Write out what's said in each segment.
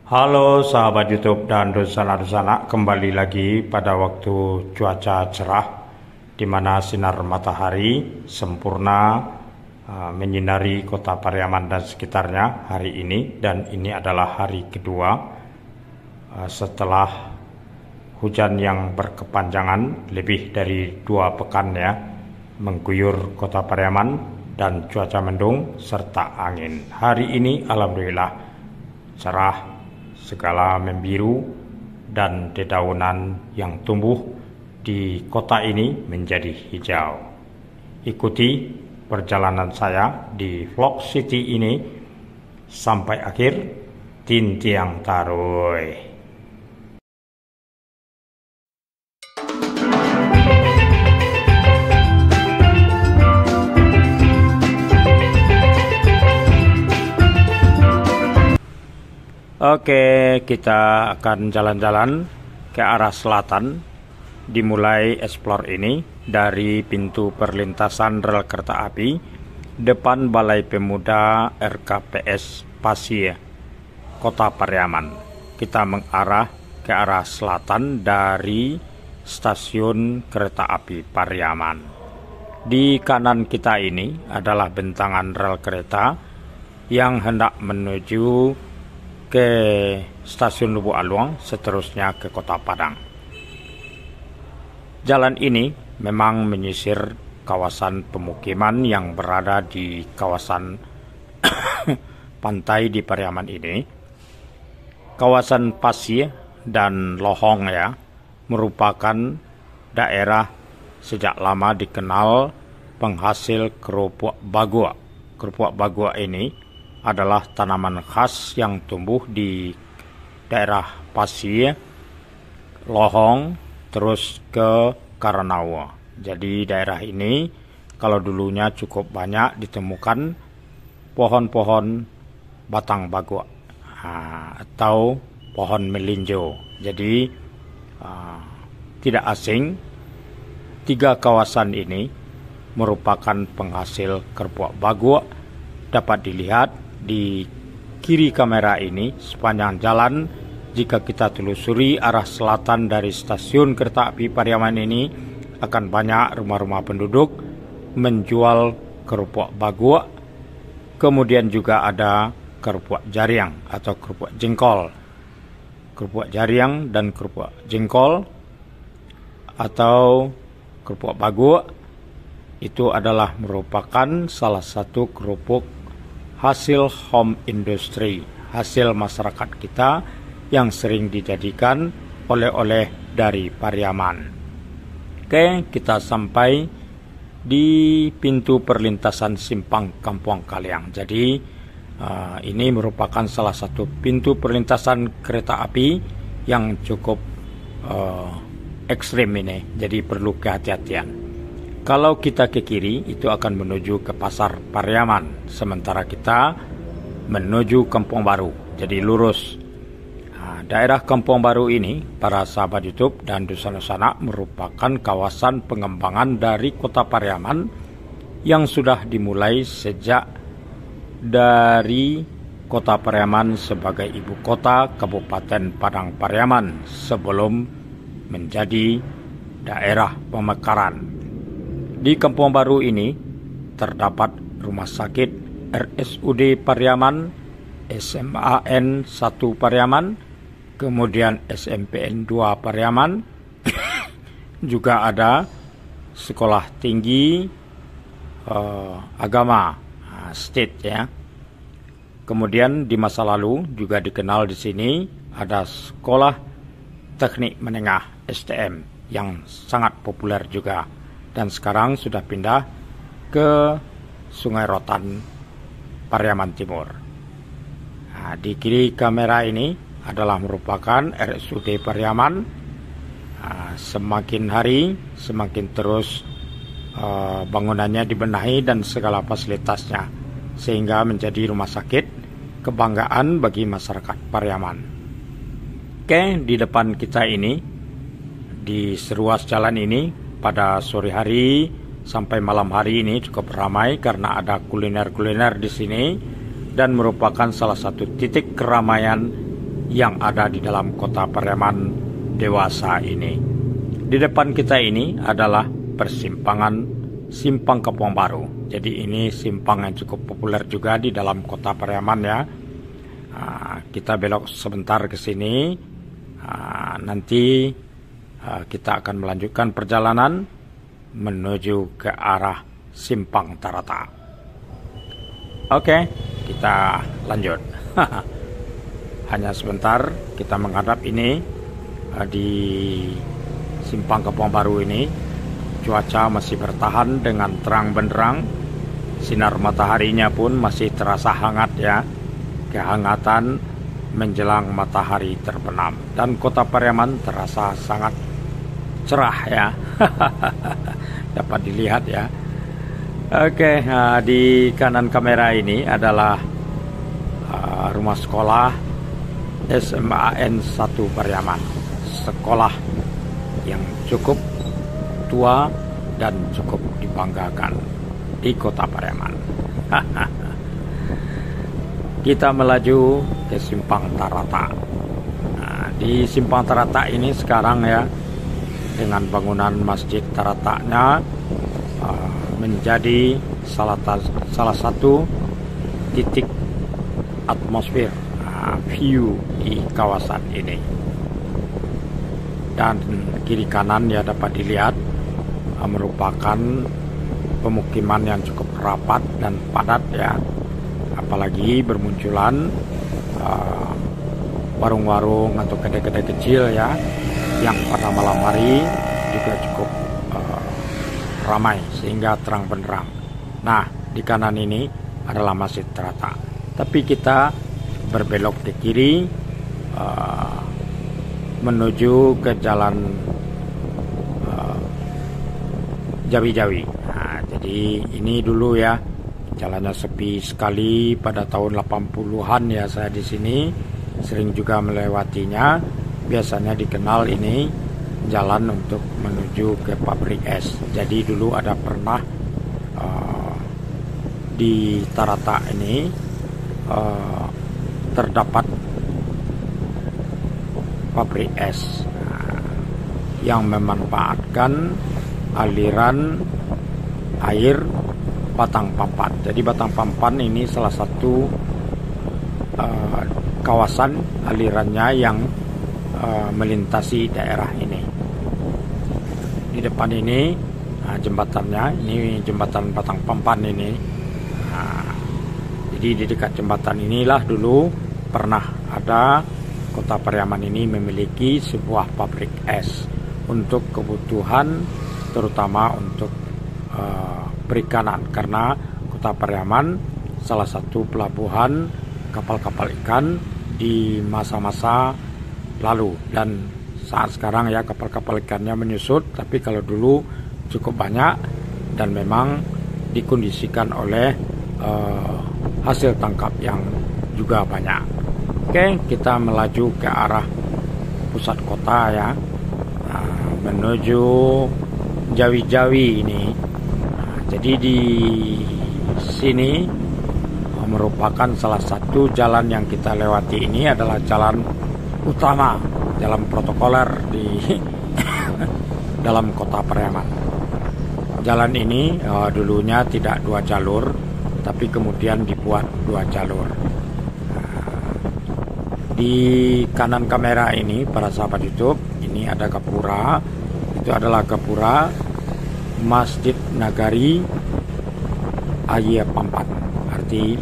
Halo sahabat YouTube dan dosana-dosana, kembali lagi pada waktu cuaca cerah di mana sinar matahari sempurna menyinari kota Pariaman dan sekitarnya hari ini, dan ini adalah hari kedua setelah hujan yang berkepanjangan lebih dari 2 pekan mengguyur kota Pariaman dan cuaca mendung serta angin. Hari ini alhamdulillah cerah, segala membiru dan dedaunan yang tumbuh di kota ini menjadi hijau. Ikuti perjalanan saya di vlog city ini sampai akhir. Tintiang Taruy. Oke, kita akan jalan-jalan ke arah selatan. Dimulai explore ini dari pintu perlintasan rel kereta api depan Balai Pemuda RKPS Pasie, Kota Pariaman. Kita mengarah ke arah selatan dari stasiun kereta api Pariaman. Di kanan kita ini adalah bentangan rel kereta yang hendak menuju ke stasiun Lubuk Aluang, seterusnya ke Kota Padang. Jalan ini memang menyisir kawasan pemukiman yang berada di kawasan pantai di Pariaman ini. Kawasan Pasie dan Lohong merupakan daerah sejak lama dikenal penghasil kerupuk bagua. Kerupuk bagua ini adalah tanaman khas yang tumbuh di daerah Pasie, Lohong, terus ke Karanawa. Jadi daerah ini kalau dulunya cukup banyak ditemukan pohon-pohon batang bagua atau pohon melinjo. Jadi tidak asing, 3 kawasan ini merupakan penghasil kerupuk bagua. Dapat dilihat di kiri kamera ini sepanjang jalan. Jika kita telusuri arah selatan dari stasiun kereta api Pariaman ini, akan banyak rumah-rumah penduduk menjual kerupuk bagua. Kemudian juga ada kerupuk jariang atau kerupuk jengkol. Kerupuk jariang dan kerupuk jengkol atau kerupuk bagua itu adalah merupakan salah satu kerupuk hasil home industry, hasil masyarakat kita yang sering dijadikan oleh-oleh dari Pariaman. Oke, kita sampai di pintu perlintasan Simpang Kampung Kaliang. Jadi ini merupakan salah satu pintu perlintasan kereta api yang cukup ekstrim ini, jadi perlu kehati-hatian. Kalau kita ke kiri, itu akan menuju ke Pasar Pariaman. Sementara kita menuju Kampung Baru. Jadi lurus. Daerah Kampung Baru ini, para sahabat YouTube dan dosana-dosana, merupakan kawasan pengembangan dari kota Pariaman yang sudah dimulai sejak dari kota Pariaman sebagai ibu kota Kabupaten Padang Pariaman sebelum menjadi daerah pemekaran. Di Kampung Baru ini terdapat rumah sakit RSUD Pariaman, SMAN 1 Pariaman, kemudian SMPN 2 Pariaman, juga ada sekolah tinggi agama state Kemudian di masa lalu juga dikenal di sini ada sekolah teknik menengah STM yang sangat populer juga. Dan sekarang sudah pindah ke Sungai Rotan, Pariaman Timur. Di kiri kamera ini adalah merupakan RSUD Pariaman. Semakin hari, semakin terus bangunannya dibenahi dan segala fasilitasnya, sehingga menjadi rumah sakit kebanggaan bagi masyarakat Pariaman. Oke, di depan kita ini, di seruas jalan ini, pada sore hari sampai malam hari ini cukup ramai karena ada kuliner-kuliner di sini dan merupakan salah satu titik keramaian yang ada di dalam kota Pariaman dewasa ini. Di depan kita ini adalah persimpangan Simpang Kampung Baru. Jadi ini simpang yang cukup populer juga di dalam kota Pariaman ya. Kita belok sebentar ke sini. Nanti kita akan melanjutkan perjalanan menuju ke arah Simpang Tarata. Oke, kita lanjut. Hanya sebentar kita menghadap ini di Simpang Kampung Baru ini. Cuaca masih bertahan dengan terang benderang. Sinar mataharinya pun masih terasa hangat ya. Kehangatan menjelang matahari terbenam. Dan kota Pariaman terasa sangat cerah ya. Dapat dilihat ya. Oke, di kanan kamera ini adalah rumah sekolah SMAN 1 Pariaman. Sekolah yang cukup tua dan cukup dibanggakan di kota Pariaman. Kita melaju ke Simpang Tarata. Di Simpang Tarata ini sekarang ya, dengan bangunan Masjid Taratanya menjadi salah satu titik atmosfer view di kawasan ini. Dan kiri kanan ya dapat dilihat merupakan pemukiman yang cukup rapat dan padat ya. Apalagi bermunculan warung-warung atau kedai-kedai kecil ya, yang pada malam hari juga cukup ramai sehingga terang benderang. Nah, di kanan ini adalah Masjid Tarata. Tapi kita berbelok ke kiri menuju ke jalan Jawi-Jawi. Nah, jadi ini dulu ya, jalannya sepi sekali pada tahun 80-an ya, saya di sini sering juga melewatinya. Biasanya dikenal ini jalan untuk menuju ke pabrik es. Jadi dulu ada pernah di Tarata ini terdapat pabrik es yang memanfaatkan aliran air Batang Pampan. Jadi Batang Pampan ini salah satu kawasan alirannya yang melintasi daerah ini. Di depan ini jembatannya, ini jembatan Batang Pampan ini. Jadi di dekat jembatan inilah dulu pernah ada kota Pariaman ini memiliki sebuah pabrik es untuk kebutuhan, terutama untuk perikanan, karena kota Pariaman salah satu pelabuhan kapal-kapal ikan di masa-masa lalu. Dan saat sekarang ya kapal-kapal ikannya menyusut, tapi kalau dulu cukup banyak dan memang dikondisikan oleh hasil tangkap yang juga banyak. Oke, kita melaju ke arah pusat kota ya, menuju Jawi-Jawi ini. Jadi di sini merupakan salah satu jalan yang kita lewati. Ini adalah jalan utama, jalan protokoler di dalam kota Pariaman. Jalan ini dulunya tidak 2 jalur, tapi kemudian dibuat 2 jalur. Di kanan kamera ini, para sahabat YouTube, ini ada gapura. Itu adalah gapura Masjid Nagari Aye Pampan. Arti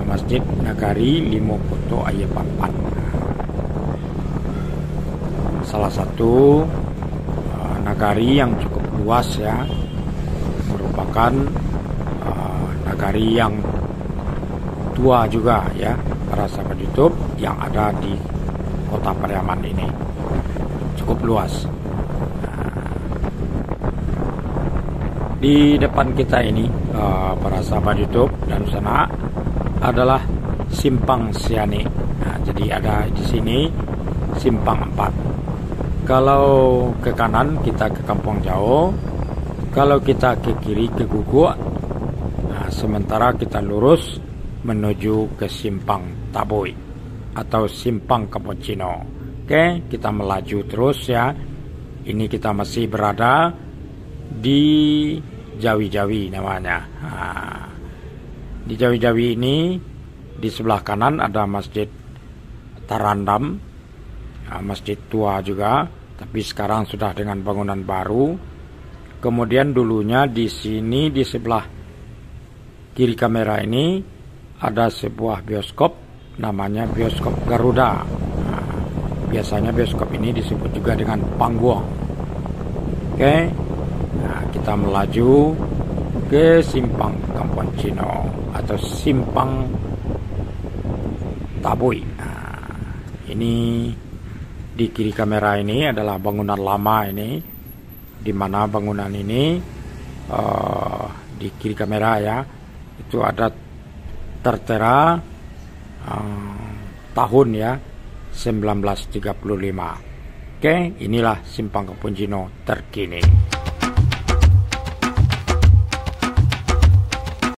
Masjid Nagari Limokoto Aye Pampan. Salah satu nagari yang cukup luas ya, merupakan nagari yang tua juga ya, para sahabat YouTube, yang ada di kota Pariaman ini. Cukup luas. Di depan kita ini, para sahabat YouTube dan sana, adalah Simpang Siani. Nah, jadi ada di sini Simpang 4. Kalau ke kanan kita ke Kampung Jauh, kalau kita ke kiri ke Guguk. Nah, sementara kita lurus menuju ke Simpang Taboi. atau Simpang Kebon Cino. Oke, kita melaju terus ya. Ini kita masih berada di Jawi-Jawi namanya. Nah, di Jawi-Jawi ini di sebelah kanan ada Masjid Tarandam, masjid tua juga, tapi sekarang sudah dengan bangunan baru. Kemudian dulunya di sini di sebelah kiri kamera ini ada sebuah bioskop namanya Bioskop Garuda. Nah, biasanya bioskop ini disebut juga dengan Panggung. Oke, nah, kita melaju ke Simpang Kebon Cino atau Simpang Tabui. Nah, ini di kiri kamera ini adalah bangunan lama ini, di mana bangunan ini di kiri kamera ya, itu ada tertera tahun ya 1935. Oke, inilah Simpang Kebon Cino terkini.